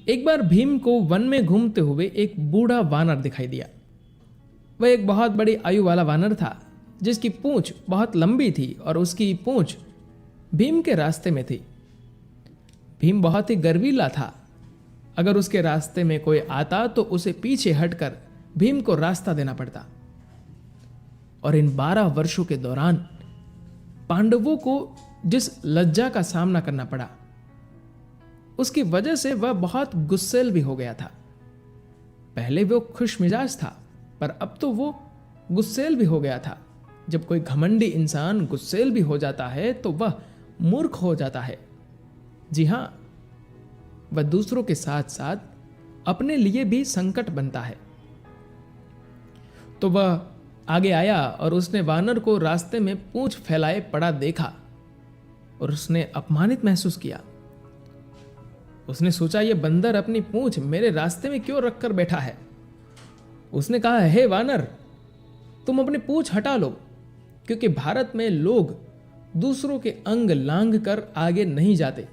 एक बार भीम को वन में घूमते हुए एक बूढ़ा वानर दिखाई दिया। वह एक बहुत बड़ी आयु वाला वानर था, जिसकी पूंछ बहुत लंबी थी और उसकी पूंछ भीम के रास्ते में थी। भीम बहुत ही गर्वीला था। अगर उसके रास्ते में कोई आता तो उसे पीछे हटकर भीम को रास्ता देना पड़ता। और इन 12 वर्षों के दौरान पांडवों को जिस लज्जा का सामना करना पड़ा, उसकी वजह से वह बहुत गुस्सैल भी हो गया था। पहले वो खुश मिजाज था, पर अब तो वो गुस्सैल भी हो गया था। जब कोई घमंडी इंसान गुस्सैल भी हो जाता है तो वह मूर्ख हो जाता है। जी हां, वह दूसरों के साथ साथ अपने लिए भी संकट बनता है। तो वह आगे आया और उसने वानर को रास्ते में पूंछ फैलाए पड़ा देखा और उसने अपमानित महसूस किया। उसने सोचा, यह बंदर अपनी पूंछ मेरे रास्ते में क्यों रखकर बैठा है। उसने कहा, हे वानर, तुम अपनी पूंछ हटा लो, क्योंकि भारत में लोग दूसरों के अंग लांघ कर आगे नहीं जाते।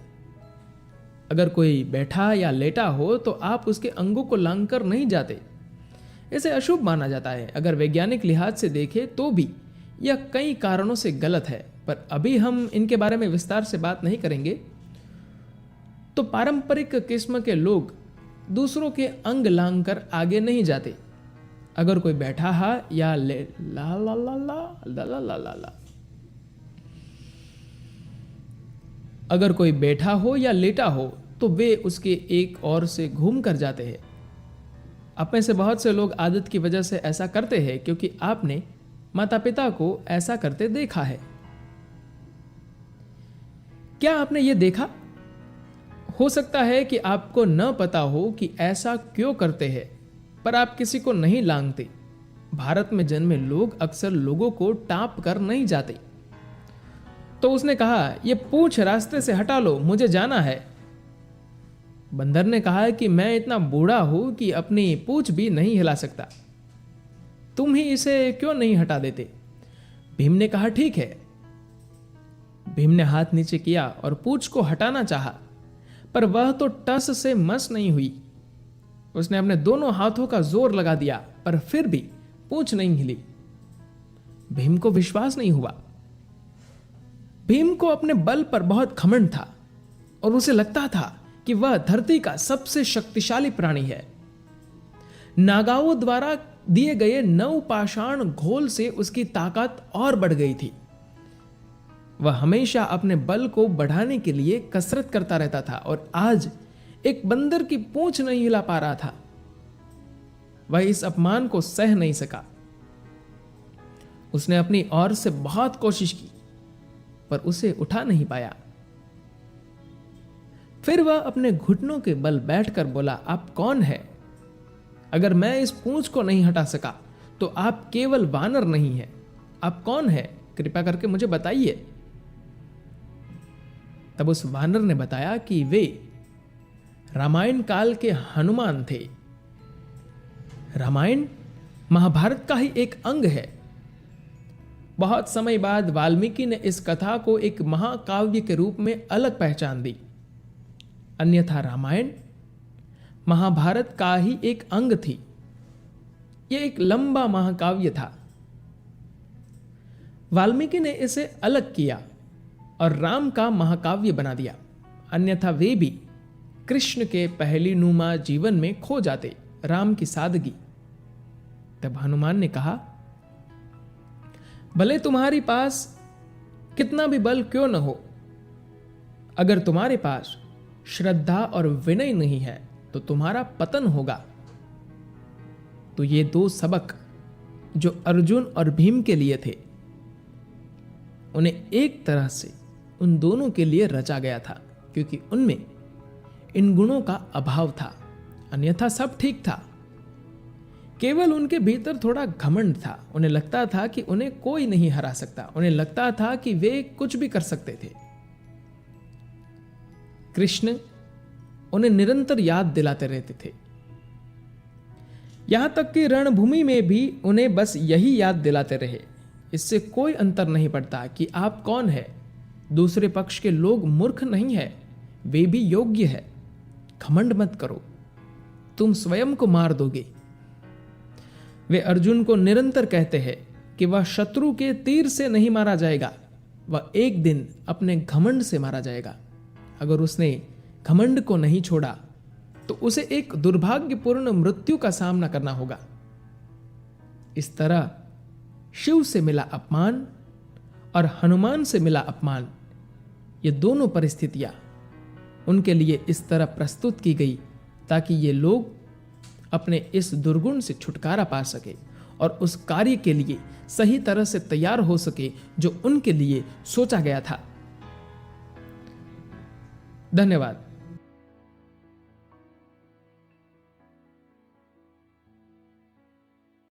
अगर कोई बैठा या लेटा हो तो आप उसके अंगों को लांघकर नहीं जाते। इसे अशुभ माना जाता है। अगर वैज्ञानिक लिहाज से देखें तो भी यह कई कारणों से गलत है, पर अभी हम इनके बारे में विस्तार से बात नहीं करेंगे। तो पारंपरिक किस्म के लोग दूसरों के अंग लांघकर आगे नहीं जाते। अगर कोई बैठा है या ले ला ला ला ला ला ला ला ला ला अगर कोई बैठा हो या लेटा हो तो वे उसके एक ओर से घूम कर जाते हैं। आप में से बहुत से लोग आदत की वजह से ऐसा करते हैं, क्योंकि आपने माता पिता को ऐसा करते देखा है। क्या आपने यह देखा? हो सकता है कि आपको न पता हो कि ऐसा क्यों करते हैं, पर आप किसी को नहीं लांघते। भारत में जन्मे लोग अक्सर लोगों को टाँप कर नहीं जाते। तो उसने कहा, यह पूंछ रास्ते से हटा लो, मुझे जाना है। बंदर ने कहा कि मैं इतना बूढ़ा हूं कि अपनी पूंछ भी नहीं हिला सकता। तुम ही इसे क्यों नहीं हटा देते? भीम ने कहा, ठीक है। भीम ने हाथ नीचे किया और पूंछ को हटाना चाहा, पर वह तो टस से मस नहीं हुई। उसने अपने दोनों हाथों का जोर लगा दिया, पर फिर भी पूंछ नहीं हिली। भीम को विश्वास नहीं हुआ। भीम को अपने बल पर बहुत घमंड था और उसे लगता था कि वह धरती का सबसे शक्तिशाली प्राणी है। नागाओं द्वारा दिए गए 9 पाषाण घोल से उसकी ताकत और बढ़ गई थी। वह हमेशा अपने बल को बढ़ाने के लिए कसरत करता रहता था और आज एक बंदर की पूंछ नहीं हिला पा रहा था। वह इस अपमान को सह नहीं सका। उसने अपनी ओर से बहुत कोशिश की, पर उसे उठा नहीं पाया। फिर वह अपने घुटनों के बल बैठकर बोला, आप कौन है? अगर मैं इस पूंछ को नहीं हटा सका तो आप केवल वानर नहीं हैं। आप कौन है? कृपया करके मुझे बताइए। तब उस वानर ने बताया कि वे रामायण काल के हनुमान थे। रामायण महाभारत का ही एक अंग है। बहुत समय बाद वाल्मीकि ने इस कथा को एक महाकाव्य के रूप में अलग पहचान दी। अन्यथा रामायण महाभारत का ही एक अंग थी। यह एक लंबा महाकाव्य था। वाल्मीकि ने इसे अलग किया और राम का महाकाव्य बना दिया। अन्यथा वे भी कृष्ण के पहली नुमा जीवन में खो जाते, राम की सादगी। तब हनुमान ने कहा, भले तुम्हारे पास कितना भी बल क्यों न हो, अगर तुम्हारे पास श्रद्धा और विनय नहीं है तो तुम्हारा पतन होगा। तो ये 2 सबक जो अर्जुन और भीम के लिए थे, उन्हें एक तरह से उन दोनों के लिए रचा गया था, क्योंकि उनमें इन गुणों का अभाव था। अन्यथा सब ठीक था। केवल उनके भीतर थोड़ा घमंड था। उन्हें लगता था कि उन्हें कोई नहीं हरा सकता। उन्हें लगता था कि वे कुछ भी कर सकते थे। कृष्ण उन्हें निरंतर याद दिलाते रहते थे। यहां तक कि रणभूमि में भी उन्हें बस यही याद दिलाते रहे। इससे कोई अंतर नहीं पड़ता कि आप कौन है। दूसरे पक्ष के लोग मूर्ख नहीं है, वे भी योग्य है। घमंड मत करो, तुम स्वयं को मार दोगे। वे अर्जुन को निरंतर कहते हैं कि वह शत्रु के तीर से नहीं मारा जाएगा, वह एक दिन अपने घमंड से मारा जाएगा। अगर उसने घमंड को नहीं छोड़ा तो उसे एक दुर्भाग्यपूर्ण मृत्यु का सामना करना होगा। इस तरह शिव से मिला अपमान और हनुमान से मिला अपमान, ये दोनों परिस्थितियां उनके लिए इस तरह प्रस्तुत की गई ताकि ये लोग अपने इस दुर्गुण से छुटकारा पा सके और उस कार्य के लिए सही तरह से तैयार हो सके जो उनके लिए सोचा गया था। धन्यवाद।